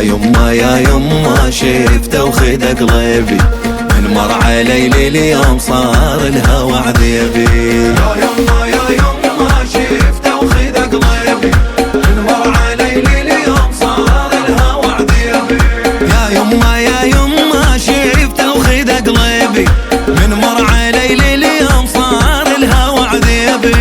يما يا يما شفته وخذ قلبي، من مر علي اليوم صار الهوى عذيبي. يا يما يا يما شفته وخذ قلبي، من مر علي اليوم صار الهوى عذيبي. يا يما يا يما شفته وخذ قلبي، من مر علي اليوم صار الهوى عذيبي.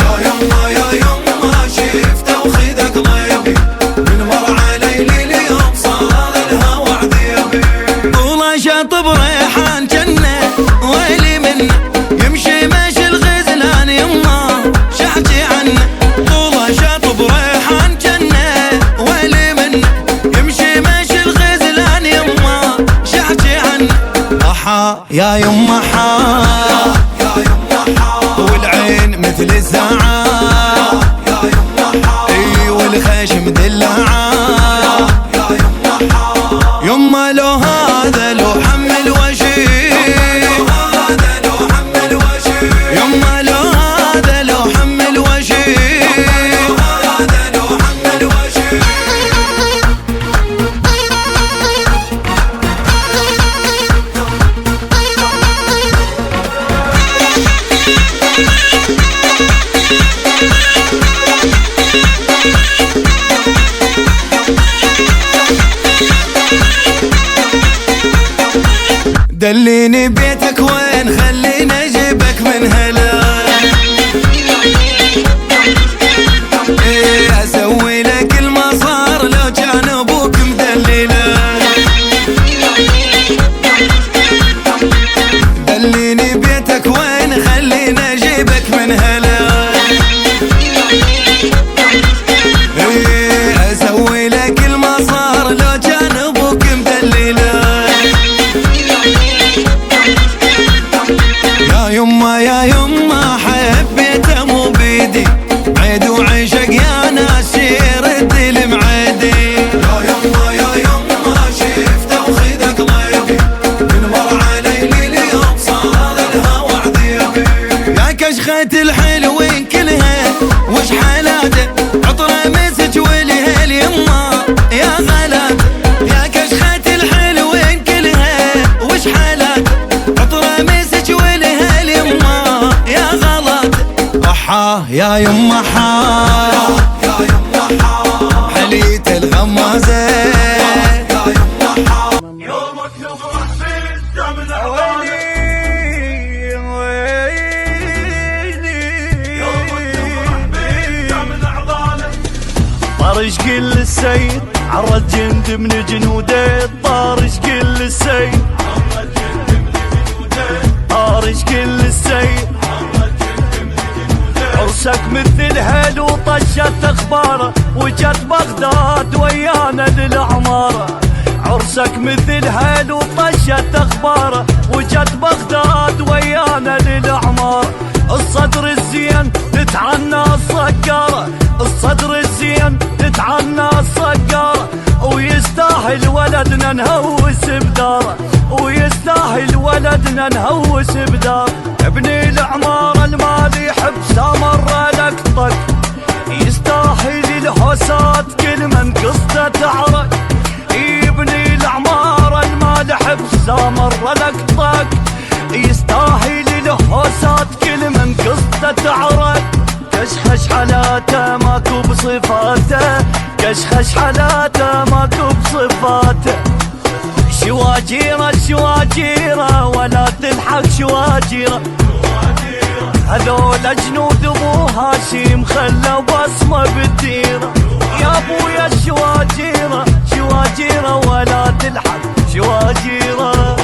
يا يما يا يما شفته وخذ قلبي، من مر علي اليوم صار الهوى عذيبي. طوله شاطب ريحان جنة ويلي منه، يمشي ماشي الغزلان يما شحكي عنه. طوله شاطب ريحان جنة ويلي منه، يمشي ماشي الغزلان يما شحكي عنه. أحا يا يما حا والعين مثل الساعة، اي والخشم دلعة. يما لو هذا لو حمل وشي، يما لو هذا لو حمل وشي. دليني بيتك وين خليني اجيبك من هلا، ايه اسوي لك المصار لو كان ابوك مدلله. دليني بيتك وين خليني اجيبك من هلا، ايه اسوي لك المصار لو كان ابوك مدلله. يا يما حبيته مو بيدي، عيد وعشق يا ناس يرد المعدي. يا يما شفته وخذ قلبي، من مر علي اليوم صار الهوى عذيبي. يا كشخة الحلوين كلها وش حالاته، عطره مسج والهيل يما يا غلاته. يا كشخة الحلوين كلها وش حالاته، عطره مسج والهيل يما يا غلط. أحا يا يما حا حليت الغمازة. يومك نفرح فيه دمنا عوالي، يومك نفرح فيه دمنا عوالي. طارش كل السيد عرض جند من جنوده، طارش كل السيد طارش كل السيد. عرسك مثل هل وطشت اخباره، وجت بغداد ويانا للعماره. عرسك مثل هل وطشت اخباره، وجت بغداد ويانا للعماره. الصدر الزين تتعنى الصقاره، الصدر الزين تتعنى الصقاره. ويستاهل ولدنا نهوس بداره، ويستاهل ولدنا نهوس بداره. ابني العماره المال يحب سامر لك طق، يستاهل الحوسات كل من قصته تعرق. ابني العماره المال يحب سامر لك طق، يستاهل الحوسات كل من قصته تعرق. كشخش حالاته ماكو بصفاته، كشخش حالاته ماكو بصفاته. شواجيره شواجيره ولا تلحق شواجيره، هذول جنود ابو هاشم خلوا بصمه بالديره. يا ابويا الشواجيره شواجيره ولا تلحق شواجيره،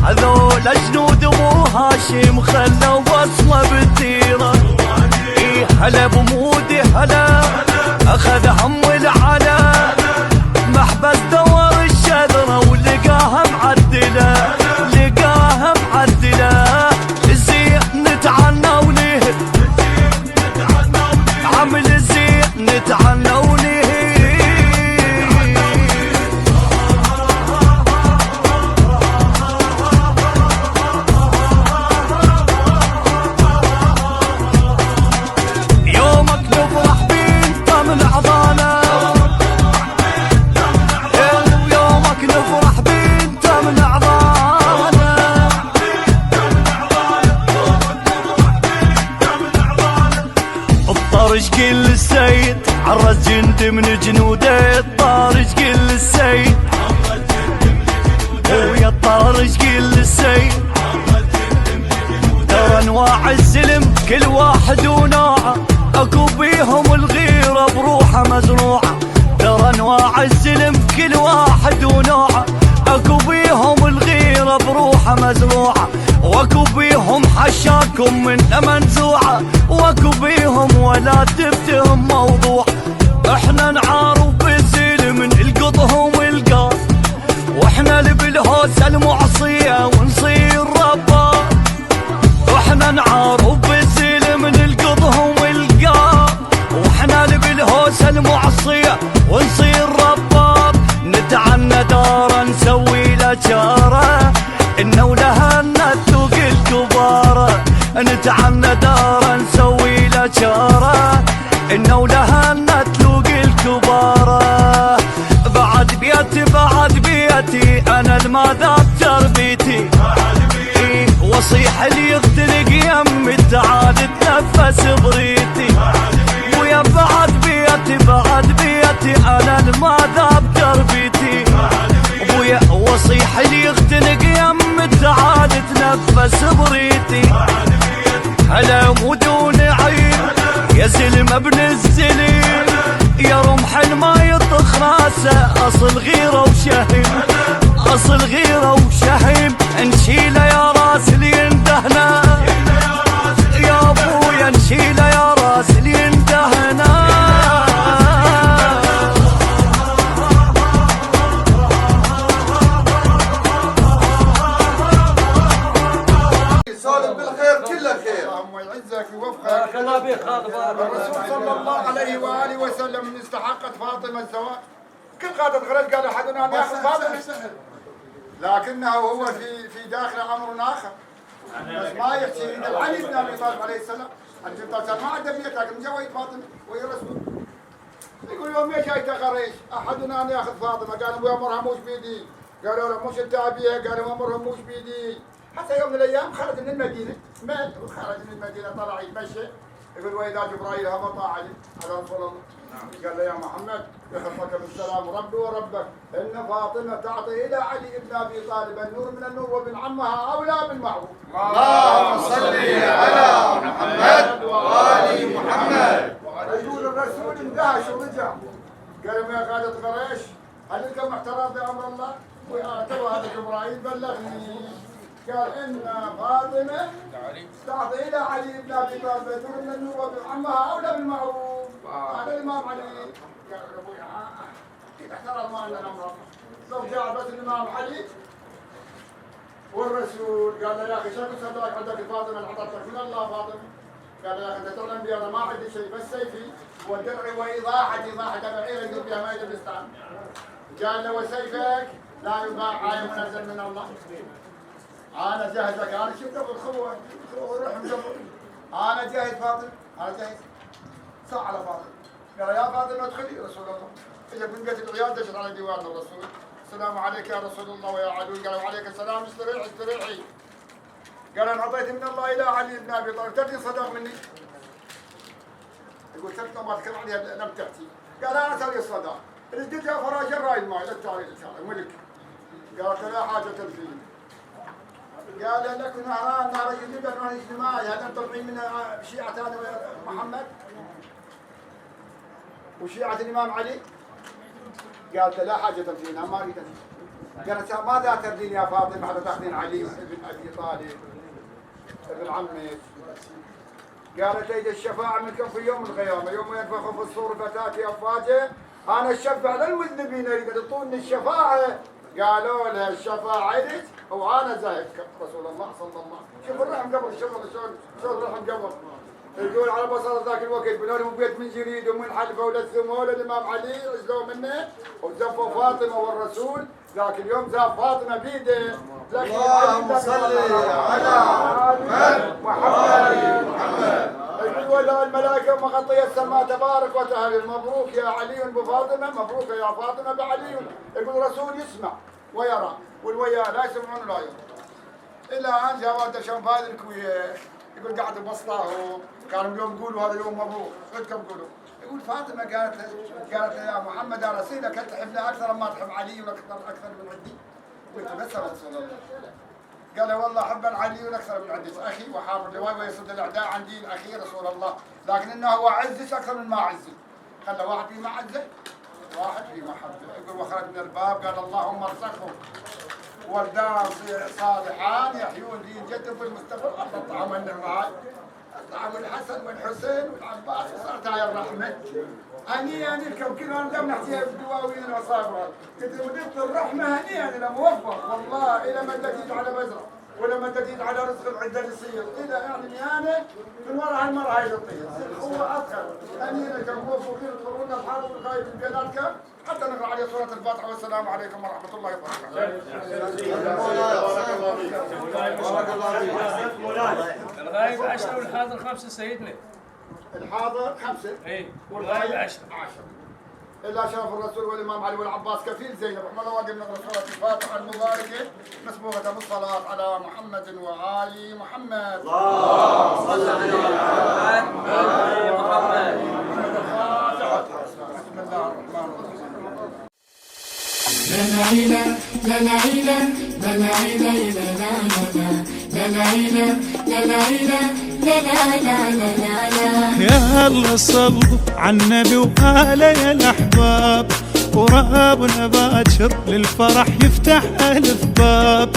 هذول جنود ابو هاشم خلوا بصمه بالديره. اي هلا بمودي هلا اخذ هم العلا، محبس دور الشذره ولقاها معدله، لقاها معدله. الزين نتعنى ونهد، عمل الزين نتعنى ونهد. يومك نفرح بيه من عضانه، الطارش كل السيد عرس جند من جنوده الطارش كل السيد ويا الطارش كل السيد ترى انواع السلم كل واحد ونوعه اكو بيهم الغيرة بروحه مزروعه ترى انواع السلم كل واحد ونوعه اكو بيهم الغيرة بروحه مزروعه واكو بيهم حشاكم من منزوعه واكو بيهم ولا تفتهم موضوع احنا نعارف بالسلم نلقطهم القاط واحنا اللي بالهوسه المعصيه ونصير رباب واحنا نعارف بالسلم نلقطهم القاط واحنا اللي بالهوسه المعصيه ونصير رباب نتعنى داره نسوي له جاره انه ولها نتوق الكباره نتعنى داره نسوي له جاره انه ولها نتوق الكباره بعد بيتي بعد بيتي انا الماذا بتربيتي وصيح اللي يختلق يمي تعال تنفس بريتي ويا بعد بيتي بعد بيتي انا الماذا بتربيتي ويا وصيح اللي يختلق يمي تعال تنفس بريتي هلا ودون عين يا زلم ابن الزليم يا رمح ما يطخ راسه اصل غيره وشهيم اصل غيره وشهيم نشيله يا راس اللي يندهنا يا ابويا نشيله يا راس اللي يندهنا سالم بالخير كل خير اللهم يعزك ويوفقك الرسول صلى الله عليه واله وسلم استحقت فاطمه الزواج كل قاده غرز قال احدنا ان ياخذ فاطمه لكنه هو في داخل امر اخر بس ما يحكي يريد علي بن ابي طالب عليه السلام علي بن ابي طالب ما عنده بيت لكن مزوج فاطمه وهي الرسول يقول يوم ليش جاي تقريش احدنا ان ياخذ فاطمه قال ابو امرها موش بيدي قالوا له مش انت ابيها قالوا امرها موش بيدي حتى يوم من الايام خرج من المدينه مات وخرج من المدينه طلع يتمشى يقول واذا جبرائيل هبط علي على رسول الله قال له يا محمد يخلفك بالسلام ربي وربك ان فاطمه تعطي الى علي بن ابي طالب النور من النور وابن عمها اولى بالمعروف. اللهم صل على محمد وآل محمد. يقول الرسول اندهش ورجع قال يا قاده قريش هل لكم احترام بامر الله؟ وترى هذا جبرائيل بلغني قال ان فاطمه تعطي الى علي بن ابي طالب النور من النور وابن عمها اولى بالمعروف. هذا الامام علي قال ابوي كيف احترم ما عندنا امر لو جاء بس الامام علي والرسول قال له يا اخي شكو صدقك عندك فاطمه اللي حضرتك من الله فاطمه قال له يا اخي انت تعلم بي انا ما عندي شيء بس سيفي ودرعي وايضاحتي ايضاحه بعير يقول بها ما يجب الاستعان قال له وسيفك لا يباع عايم منزل من الله انا جاهزك انا شفت الخوه والروح مجبر انا جاهز فاطمه انا جاهز صح على فاطمه قال يا فاطمه ادخلي رسول الله اجت من بيت العيال دشت على ديوان الرسول السلام عليك يا رسول الله ويا عدوي قال وعليك السلام استريحي استريحي قال انا اعطيت من الله الى علي بن ابي طالب تدري صدق مني يقول تركنا ما تكلم عليها لم تاتي قال انا تري الصدق اللي اديت يا فراج الرايد معي لا تعالي ملك قالت لا حاجه فيه قال لك نهار جديد نهار اجتماعي هذا طلعي من شيعة محمد وشيعة الإمام علي قالت لا حاجة فينا ما أريد قالت ماذا تردين يا فاطمة حتى تأخذين علي ابن أبي طالب ابن عمك قالت لي الشفاعة منكم في يوم القيامة يوم ينفخ في الصور فتاتي أفواجه أنا الشفع للمذنبين أريد تعطوني الشفاعة قالوا لها الشفاعة عيدك وانا زاهدك رسول الله صلى الله عليه وسلم شوف الرحم قبل شلون الرحم قبل يقول على بصر ذاك الوقت بنوا لهم بيت من جريد ومن حلفه ولثموه للامام علي عزلوه منه وزفوا فاطمه والرسول ذاك اليوم زاف فاطمه بيده اللهم صل على محمد. يقول ولا الملائكه مغطيه السماء تبارك وتعالى مبروك يا علي بفاطمه مبروك يا فاطمه بعلي يقول الرسول يسمع ويرى والويا لا يسمعون ولا يرون. إلى أن جاء ولد شنفاذ الكويت يقول قاعد بمصلاه كانوا اليوم يقولوا هذا يوم مبروك، بدكم تقولوا. يقول فاطمه قالت يا محمد انا رسيلك انت تحبني اكثر ما تحب علي اكثر من عندي؟ قلت بس يا رسول الله. قال والله حبا علي اكثر من عندي، اخي وحامل لواء ويصد الاعداء عن دين اخي رسول الله، لكن انه هو عزك اكثر من ما عزي. خلى واحد في معزه واحد في محبه. يقول وخرج من الباب قال اللهم ارزقهم ولدان صالحان يحيون دين جدهم في المستقبل. الله طعمنا معي طعم الحسن والحسين والعباس وصارت هاي الرحمه. هنيئا لكم كنا ندم نحكيها بالدواوين واصابها. قلت وديت الرحمه هنيئا الى موفق والله الى ما تزيد على بزره ولما تزيد على رزق العده يصير الى يعني انا من وراء هالمره هاي تطير هو اذكر. هنيئا لكم موفقين تدخلون الحرب والخايف من بلادكم حتى نقرا عليه سوره الفاتحه. والسلام عليكم ورحمه الله وبركاته. الغايب 10 والحاضر 5 سيدنا. الحاضر 5 اي والغايب 10. إلا شرف الرسول والإمام علي والعباس كفيل زينب. رحمه الله وقم نقرأ سورة الفاتحة المباركة مسبوقة بالصلاة على محمد وآل محمد. اللهم صل على محمد. بسم الله الرحمن الرحيم. يا الله صلوا على النبي وآله يا الأحباب، ورابنا باكر للفرح يفتح ألف باب.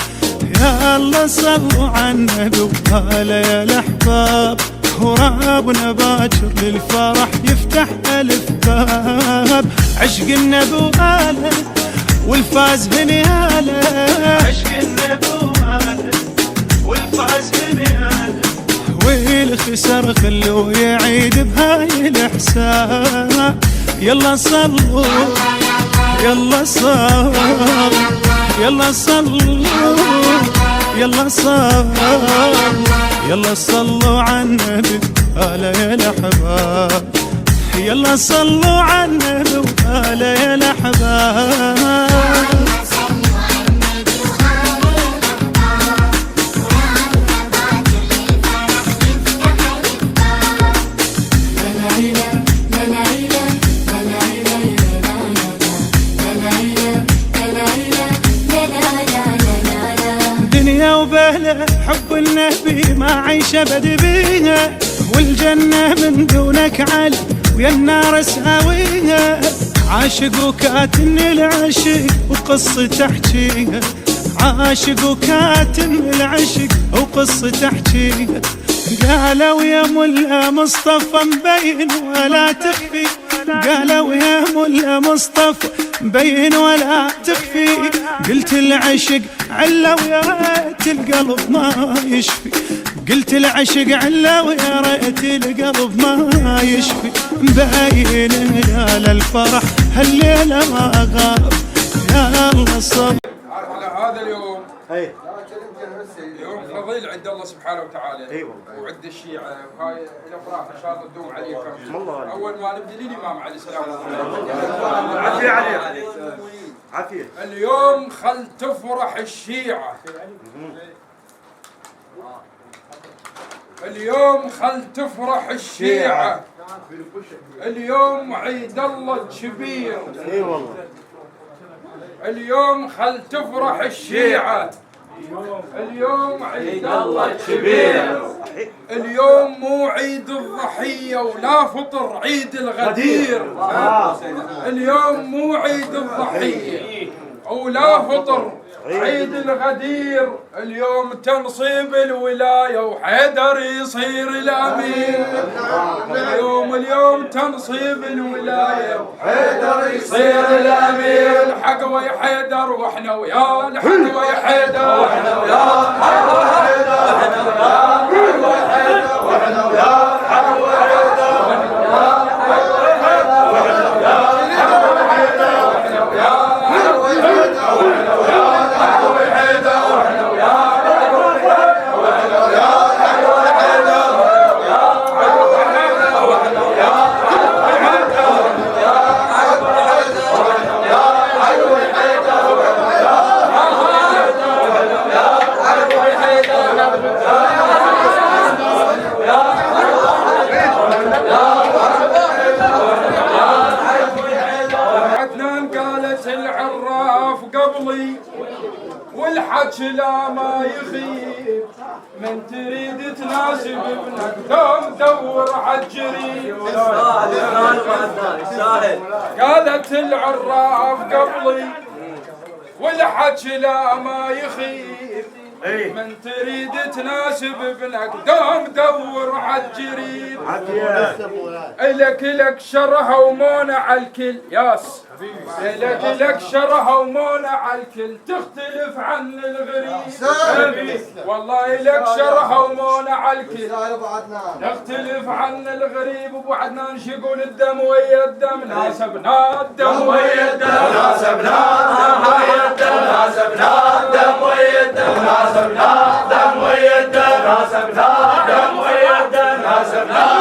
يا الله صلوا على النبي وآله يا الأحباب، ورابنا باكر للفرح يفتح ألف باب. عشق النبي وآله والفاز هنياله، عشق النبي وآله والفاز هنياله، والخسر خلوه يعيد بهاي الحساب. يلا صلوا يلا صلوا يلا صلوا يلا صلوا يلا صلوا على النبي آله يا الأحباب. يلا صلوا على النبي وآله يا الأحباب. دنيا وبهله حب النبي ما عيش ابد بيها، والجنة من دونك علي ويا النار ساويها. عاشق وكاتم العشق وقصة احكيها، عاشق وكاتم العشق وقصة احكيها. قالوا يا ملا مصطفى مبين ولا تخفي، قالوا يا ملا مصطفى مبين ولا تخفي. قلت العشق علا ويا ريت القلب ما يشفي، قلت العشق علا ويا ريت القلب ما يشفي. مبين هلال الفرح هالليلة ما غاب. يا الله صل على هذا اليوم يوم فضيل عند الله سبحانه وتعالى وعند الشيعة، وهاي الافراح ان شاء الله تدوم عليكم. اول ما نبدا للامام علي سلام الله عافية عليك عافية. اليوم خل تفرح الشيعة، اليوم خل تفرح الشيعة. اليوم عيد الله الكبير، اي والله اليوم خل تفرح الشيعة. اليوم عيد الله الكبير، اليوم مو عيد الضحية ولا فطر عيد الغدير. اليوم مو عيد الضحية ولا فطر عيد الغدير. اليوم تنصيب الولاية وحيدر يصير الأمير. اليوم تنصيب الولاية وحيدر يصير الأمير. الحق ويا حيدر واحنا وياه، الحق ويا حيدر واحنا وياه، الحق ويا حيدر واحنا وياه، الحق ويا حيدر واحنا وياه، الحق ويا حيدر واحنا وياه، الحق ويا حيدر واحنا وياه، الحق ويا حيدر واحنا وياه، الحق ويا حيدر واحنا وياه، الحق ويا حيدر واحنا وياه، الحق ويا حيدر واحنا وياه، الحق ويا حيدر واحنا وياه، الحق ويا حيدر واحنا وياه، الحق ويا حيدر واحنا وياه، الحق ويا حيدر واحنا وياه، الحق ويا حيدر واحنا وياه، الحق ويا حيدر واحنا وياه، الحق ويا حيدر والحج لا ما يخيب من تريد تناسب ابنك دوم دور عالجريب. قالت العراف قبلي والحج لا ما يخيب من تريد تناسب ابنك دوم دور عالجريب. لك شرها ومونع الكل ياس لك شرها ومونع الكل تختلف عن الغريب. والله لك شرها ومونع الكل تختلف عن الغريب. ابو عدنان شو يقول الدم ويا الدم ناسبنا الدم ويا الدم ناسبنا الدم ويا الدم ناسبنا الدم ويا الدم ناسبنا الدم ويا الدم ناسبنا الدم ويا الدم ناسبنا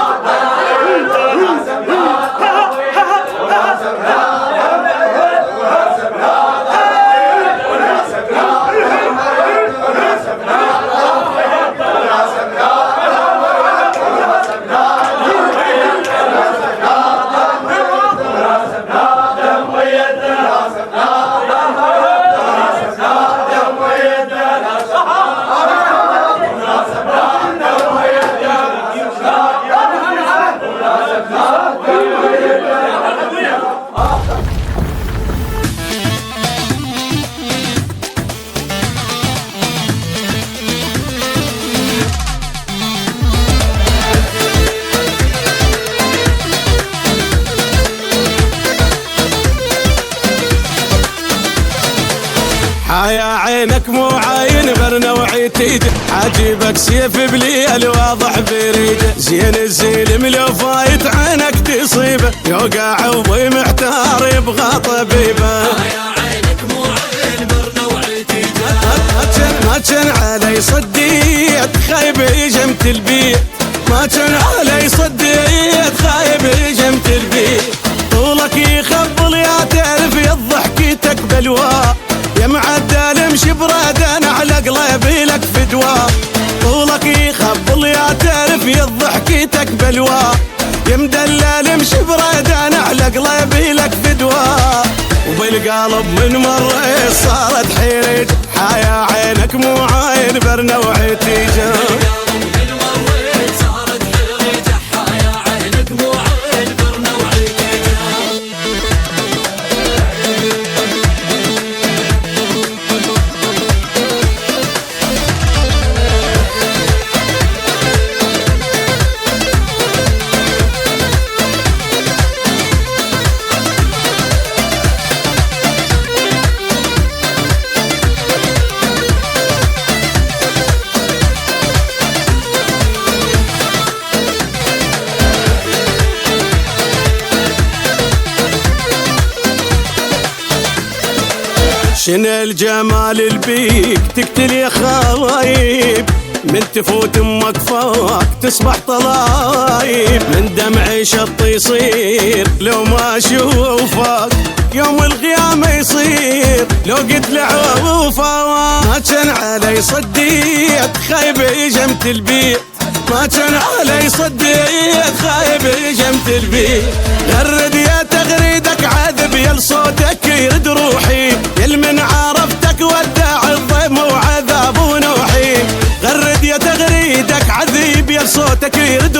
يا عينك مو عاين برنوعي تيجي عجيبك سيف بليل واضح بريده زين الزين لو فايت عينك تصيبه يوقع وضي محتار يبغى طبيبه. يا عينك مو عاين برنوعي تيجي ما كان علي صديت خايب جمت البيت ما كان علي صديت خايب جمت البيت. طولك يخبل يا تعرف يضحكيتك بلوى يا معدل امشي برادان على قلبي لك فدوى. طولك يخبل يا تعرف يضحكيتك بلوى يا مدلل امشي برادان على قلبي لك فدوى. وبالقلب من مرة صارت حيرج حيا عينك مو عين برنوعي تيجي. شن الجمال البيك تقتل يا خايب من تفوت امك فوق تصبح طلايب من دمع شط يصير لو ما اشوفك يوم القيامة يصير لو قد لعوفة. ما كان علي صديت خايب جمت البيت ما كان علي صديت خايب جمت البيت. غرد يا تغريدك عذب يل صوتك يرد روحي يل من عرفتك ودع الضيم وعذاب ونوحي. غرد يا تغريدك عذب يل صوتك يرد